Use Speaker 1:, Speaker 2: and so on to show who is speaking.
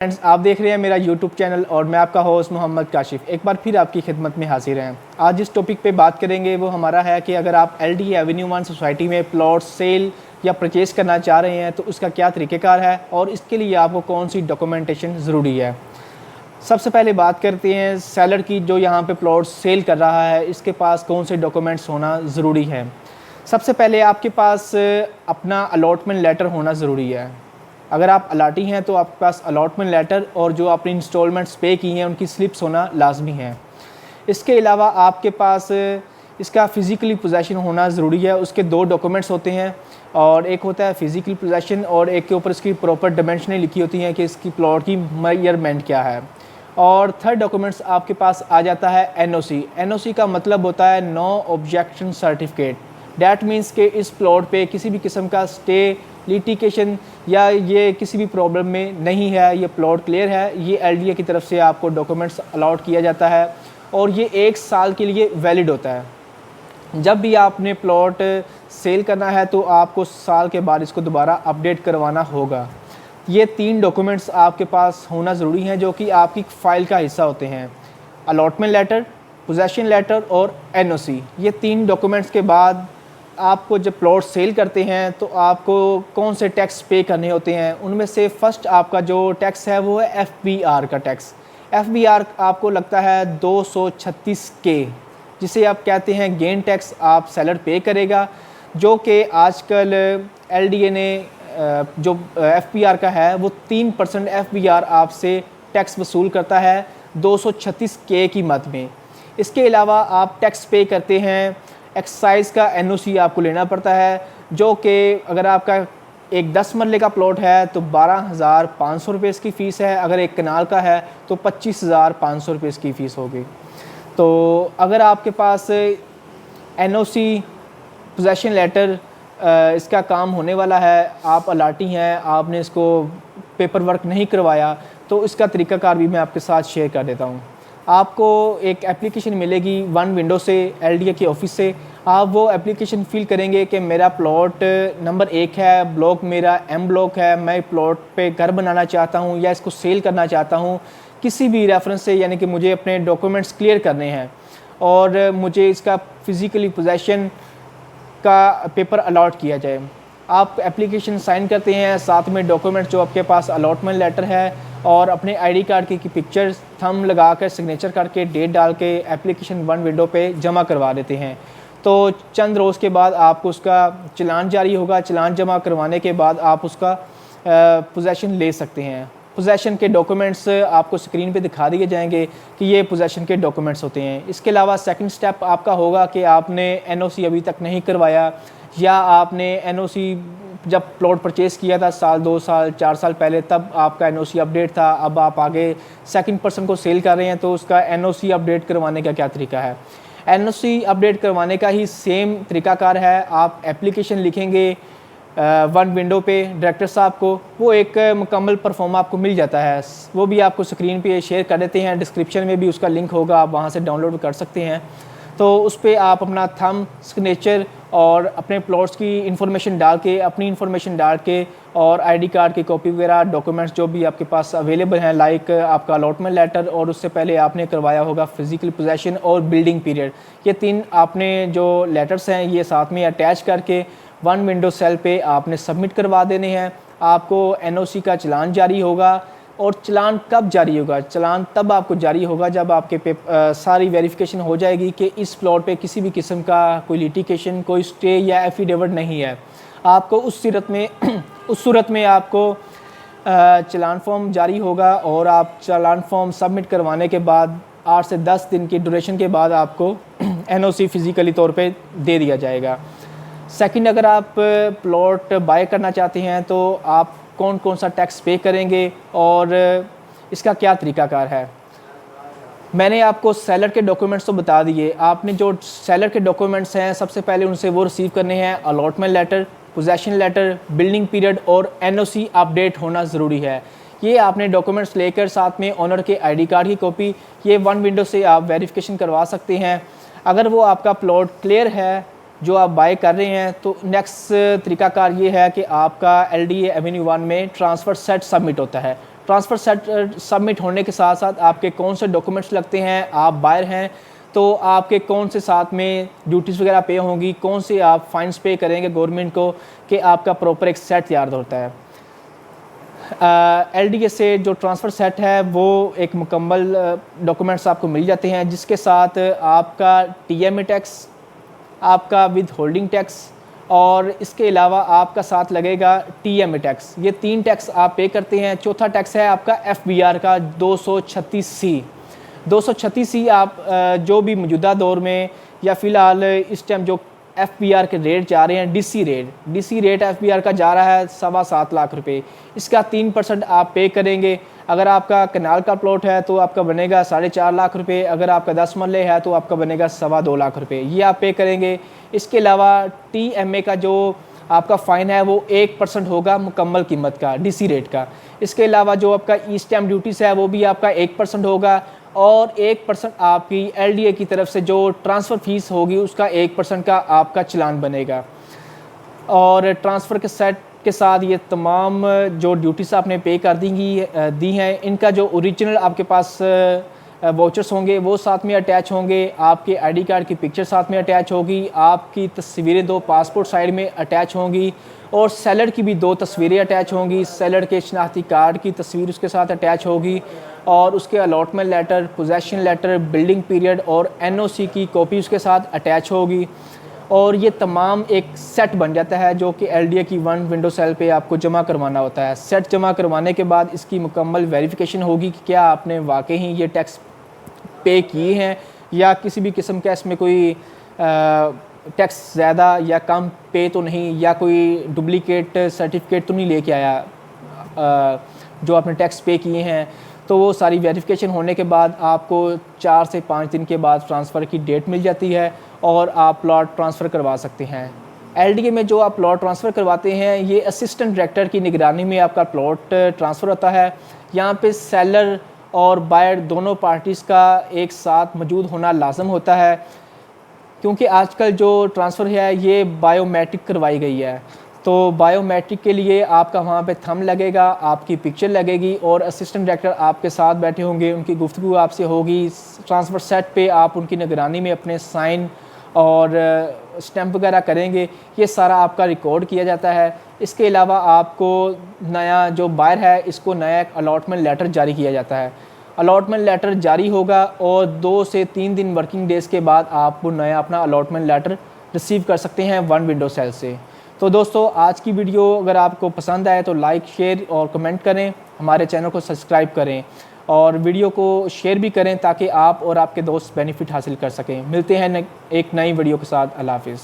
Speaker 1: Friends, आप देख रहे हैं मेरा यूट्यूब चैनल और मैं आपका होस्ट मोहम्मद काशिफ एक बार फिर आपकी खिदमत में हाजिर हैं। आज जिस टॉपिक पे बात करेंगे वो हमारा है कि अगर आप LD एवेन्यू 1 सोसाइटी में प्लॉट सेल या परचेज़ करना चाह रहे हैं तो उसका क्या तरीक़ेकार है और इसके लिए आपको कौन सी डॉक्यूमेंटेशन ज़रूरी है। सबसे पहले बात करते हैं सेलर की, जो यहाँ पर प्लॉट सेल कर रहा है इसके पास कौन से डॉक्यूमेंट्स होना ज़रूरी है। सबसे पहले आपके पास अपना अलॉटमेंट लेटर होना ज़रूरी है। अगर आप अलाटी हैं तो आपके पास अलॉटमेंट लेटर और जो आपने इंस्टॉलमेंट्स पे की हैं उनकी स्लिप्स होना लाजमी है। इसके अलावा आपके पास इसका फ़िज़िकली पोजेसन होना ज़रूरी है। उसके दो डॉक्यूमेंट्स होते हैं और एक होता है फ़िज़िकल पोजेसन और एक के ऊपर इसकी प्रॉपर डायमेंशनें लिखी होती हैं कि इसकी प्लॉट की मेजरमेंट क्या है। और थर्ड डॉक्यूमेंट्स आपके पास आ जाता है NOC। NOC का मतलब होता है no objection certificate. That means के इस प्लॉट पे किसी भी किस्म का स्टे, लिटिगेशन या ये किसी भी प्रॉब्लम में नहीं है, ये प्लॉट क्लियर है। ये LDA की तरफ से आपको डॉक्यूमेंट्स अलॉट किया जाता है और ये 1 साल के लिए वैलिड होता है। जब भी आपने प्लॉट सेल करना है तो आपको साल के बाद इसको दोबारा अपडेट करवाना होगा। ये 3 डॉक्यूमेंट्स आपके पास होना ज़रूरी हैं जो कि आपकी फ़ाइल का हिस्सा होते हैं। अलॉटमेंट लेटर, पोजेसन लेटर और NOC। ये 3 डॉक्यूमेंट्स के बाद आपको जब प्लॉट सेल करते हैं तो आपको कौन से टैक्स पे करने होते हैं। उनमें से फ़र्स्ट आपका जो टैक्स है वो है FBR का टैक्स। FBR आपको लगता है 236K, जिसे आप कहते हैं गेन टैक्स। आप सेलर पे करेगा, जो कि आजकल LDA ने जो FBR का है वो 3% FBR आपसे टैक्स वसूल करता है 236K की मद में। इसके अलावा आप टैक्स पे करते हैं, एक्साइज़ का NOC आपको लेना पड़ता है, जो कि अगर आपका एक 10 मरले का प्लॉट है तो 12,500 रुपये इसकी फ़ीस है। अगर एक कनाल का है तो 25,500 रुपये इसकी फ़ीस होगी। तो अगर आपके पास NOC, पोजेसन लेटर इसका काम होने वाला है, आप अलाटी हैं, आपने इसको पेपर वर्क नहीं करवाया, तो इसका तरीक़ाकार भी मैं आपके साथ शेयर कर देता हूँ। आपको एक एप्लीकेशन मिलेगी वन विंडो से, LDA के ऑफिस से। आप वो एप्लीकेशन फिल करेंगे कि मेरा प्लॉट नंबर 1 है, ब्लॉक मेरा M ब्लॉक है, मैं प्लॉट पे घर बनाना चाहता हूँ या इसको सेल करना चाहता हूँ किसी भी रेफरेंस से, यानी कि मुझे अपने डॉक्यूमेंट्स क्लियर करने हैं और मुझे इसका फ़िज़िकली पोजेसन का पेपर अलॉट किया जाए। आप एप्लीकेशन साइन करते हैं, साथ में डॉक्यूमेंट जो आपके पास अलॉटमेंट लेटर है और अपने ID कार्ड की पिक्चर थंब लगा कर सिग्नेचर करके डेट डाल के एप्लीकेशन वन विंडो पे जमा करवा देते हैं। तो चंद रोज़ के बाद आपको उसका चालान जारी होगा। चालान जमा करवाने के बाद आप उसका पोजेसन ले सकते हैं। पोजेसन के डॉक्यूमेंट्स आपको स्क्रीन पे दिखा दिए जाएंगे कि ये पोजेसन के डॉक्यूमेंट्स होते हैं। इसके अलावा सेकंड स्टेप आपका होगा कि आपने NOC अभी तक नहीं करवाया या आपने NOC जब प्लॉट परचेज़ किया था साल, 2 साल, 4 साल पहले, तब आपका NOC अपडेट था। अब आप आगे सेकंड पर्सन को सेल कर रहे हैं तो उसका NOC अपडेट करवाने का क्या तरीका है। NOC अपडेट करवाने का ही सेम तरीक़ाकार है। आप एप्लीकेशन लिखेंगे वन विंडो पे डायरेक्टर साहब को, वो एक मुकम्मल परफॉर्मा आपको मिल जाता है। वो भी आपको स्क्रीन पे शेयर कर देते हैं, डिस्क्रिप्शन में भी उसका लिंक होगा, आप वहाँ से डाउनलोड कर सकते हैं। तो उस पर आप अपना थंब, सिग्नेचर और अपने प्लॉट्स की इंफॉर्मेशन डाल के, अपनी इंफॉर्मेशन डाल के और ID कार्ड की कॉपी वगैरह डॉक्यूमेंट्स जो भी आपके पास अवेलेबल हैं, लाइक आपका अलॉटमेंट लेटर और उससे पहले आपने करवाया होगा फ़िज़िकल पोजेसन और बिल्डिंग पीरियड, ये 3 आपने जो लेटर्स हैं ये साथ में अटैच करके वन विंडो सेल पे आपने सबमिट करवा देने हैं। आपको NOC का चालान जारी होगा। और चालान कब जारी होगा? चालान तब आपको जारी होगा जब आपके सारी वेरिफिकेशन हो जाएगी कि इस प्लॉट पे किसी भी किस्म का कोई लिटिगेशन, कोई स्टे या एफिडेविट नहीं है। आपको उस सूरत में आपको चालान फॉर्म जारी होगा और आप चालान फॉर्म सबमिट करवाने के बाद 8 से 10 दिन की ड्यूरेशन के बाद आपको NOC फ़िज़िकली तौर पे दे दिया जाएगा। सेकंड, अगर आप प्लॉट बाय करना चाहते हैं तो आप कौन कौन सा टैक्स पे करेंगे और इसका क्या तरीक़ाकार है। मैंने आपको सेलर के डॉक्यूमेंट्स तो बता दिए। आपने जो सेलर के डॉक्यूमेंट्स हैं सबसे पहले उनसे वो रिसीव करने हैं allotment letter, possession letter, building period और NOC अपडेट होना ज़रूरी है। ये आपने डॉक्यूमेंट्स लेकर साथ में ओनर के ID कार्ड की कॉपी, ये वन विंडो से आप वेरिफिकेशन करवा सकते हैं। अगर वो आपका प्लॉट क्लियर है जो आप बाय कर रहे हैं तो नेक्स्ट तरीक़ाकार ये है कि आपका LDA एवेन्यू 1 में ट्रांसफ़र सेट सबमिट होता है। ट्रांसफ़र सेट सबमिट होने के साथ साथ आपके कौन से डॉक्यूमेंट्स लगते हैं, आप बायर हैं तो आपके कौन से साथ में ड्यूटीज़ वगैरह पे होंगी, कौन से आप फाइन्स पे करेंगे गवर्नमेंट को, कि आपका प्रॉपर एक सेट तैयार होता है। LDA से जो ट्रांसफ़र सेट है वो एक मुकम्मल डॉक्यूमेंट्स आपको मिल जाते हैं, जिसके साथ आपका TMA टैक्स, आपका विद होल्डिंग टैक्स और इसके अलावा आपका साथ लगेगा TMA टैक्स। ये 3 टैक्स आप पे करते हैं। चौथा टैक्स है आपका FBR का 236C। 236C आप जो भी मौजूदा दौर में या फ़िलहाल इस टाइम जो FBR के रेट जा रहे हैं, DC रेट FBR का जा रहा है 7.25 लाख रुपए। इसका 3% आप पे करेंगे। अगर आपका कनाल का प्लॉट है तो आपका बनेगा 4.5 लाख रुपए, अगर आपका 10 मरले है तो आपका बनेगा 2.25 लाख रुपए, ये आप पे करेंगे। इसके अलावा TMA का जो आपका फ़ाइन है वो 1% होगा मुकम्मल कीमत का, DC रेट का। इसके अलावा जो आपका ई स्टैम्प ड्यूटीज़ है वो भी आपका 1% होगा और 1% आपकी LDA की तरफ से जो ट्रांसफ़र फ़ीस होगी उसका 1% का आपका चलान बनेगा। और ट्रांसफ़र के सेट के साथ ये तमाम जो ड्यूटीज़ आपने पे कर दी हैं, इनका जो ओरिजिनल आपके पास वाउचर्स होंगे वो साथ में अटैच होंगे, आपके ID कार्ड की पिक्चर साथ में अटैच होगी, आपकी तस्वीरें 2 पासपोर्ट साइड में अटैच होंगी और सेलर की भी 2 तस्वीरें अटैच होंगी। सेलर के शनाख्ती कार्ड की तस्वीर उसके साथ अटैच होगी और उसके allotment letter, possession letter, building period और NOC की कॉपी उसके साथ अटैच होगी। और ये तमाम एक सेट बन जाता है जो कि LDA की 1 विंडो सेल पे आपको जमा करवाना होता है। सेट जमा करवाने के बाद इसकी मुकम्मल वेरिफिकेशन होगी कि क्या आपने वाकई ही ये टैक्स पे किए हैं या किसी भी किस्म का इसमें कोई टैक्स ज़्यादा या कम पे तो नहीं, या कोई डुप्लीकेट सर्टिफिकेट तो नहीं लेके आया जो आपने टैक्स पे किए हैं। तो वो सारी वेरिफिकेशन होने के बाद आपको 4 से 5 दिन के बाद ट्रांसफ़र की डेट मिल जाती है और आप प्लॉट ट्रांसफ़र करवा सकते हैं। LDA में जो आप प्लॉट ट्रांसफ़र करवाते हैं ये असिस्टेंट डायरेक्टर की निगरानी में आपका प्लॉट ट्रांसफ़र होता है। यहाँ पे सेलर और बायर दोनों पार्टीज़ का एक साथ मौजूद होना लाजम होता है, क्योंकि आजकल जो ट्रांसफ़र है ये बायोमेट्रिक करवाई गई है। तो बायोमेट्रिक के लिए आपका वहाँ पे थंब लगेगा, आपकी पिक्चर लगेगी और असिस्टेंट डायरेक्टर आपके साथ बैठे होंगे, उनकी गुफ्तगू आपसे होगी। ट्रांसफ़र सेट पे आप उनकी निगरानी में अपने साइन और स्टैम्प वगैरह करेंगे, ये सारा आपका रिकॉर्ड किया जाता है। इसके अलावा आपको नया जो बायर है इसको नया अलॉटमेंट लेटर जारी किया जाता है। अलॉटमेंट लेटर जारी होगा और 2 से 3 दिन वर्किंग डेज़ के बाद आप वो नया अपना अलॉटमेंट लेटर रिसीव कर सकते हैं 1 विंडो सेल से। तो दोस्तों आज की वीडियो अगर आपको पसंद आए तो लाइक, शेयर और कमेंट करें, हमारे चैनल को सब्सक्राइब करें और वीडियो को शेयर भी करें ताकि आप और आपके दोस्त बेनिफिट हासिल कर सकें। मिलते हैं एक नई वीडियो के साथ। अल्लाह हाफिज़।